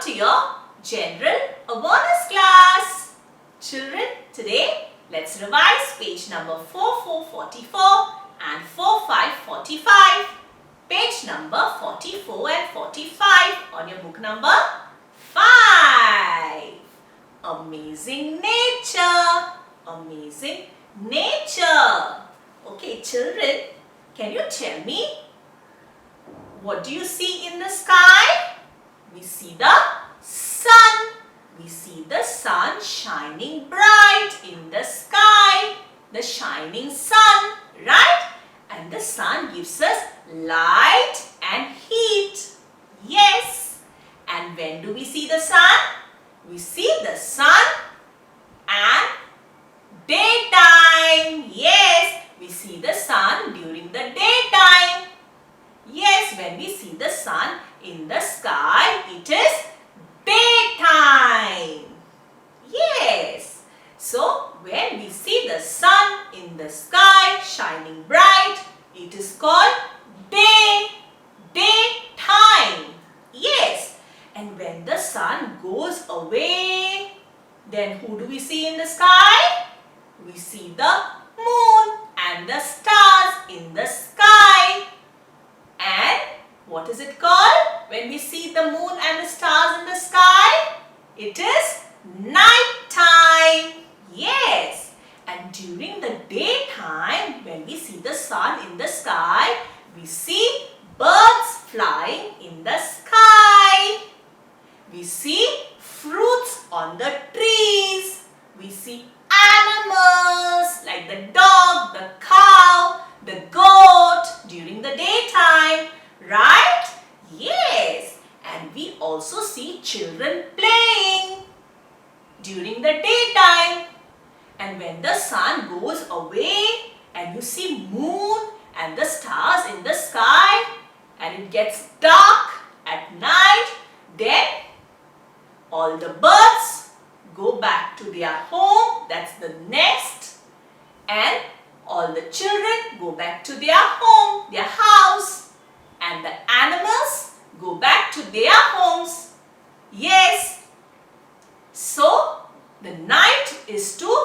to your general awareness class. Children, today let's revise page number 4444 and 4545. Page number 44 and 45 on your book number 5. Amazing nature. Amazing nature. Okay, children, can you tell me, what do you see in the sky? We see the sun. We see the sun shining bright in the sky. The shining sun, right? And the sun gives us light and heat. Yes. And when do we see the sun? We see the sun at daytime. Yes, we see the sun during the daytime. Yes, when we see the sun in the sky, it is daytime. Yes. So, when we see the sun in the sky shining bright, it is called daytime. Yes. And when the sun goes away, then who do we see in the sky? We see the moon and the stars in the sky. And what is it called when we see the moon and the stars in the sky? It is night time. Yes. And during the daytime, when we see the sun in the sky, we see birds flying in the sky. We see fruits on the trees. We see animals like the dog, the cow, the goat during the daytime, right? Yes. And we also see children playing during the daytime. And when the sun goes away and you see moon and the stars in the sky and it gets dark at night, then all the birds go back to their home, that's the nest, and all the children go back to their home, their house, and the animals go back to their homes. Yes. So, the night is to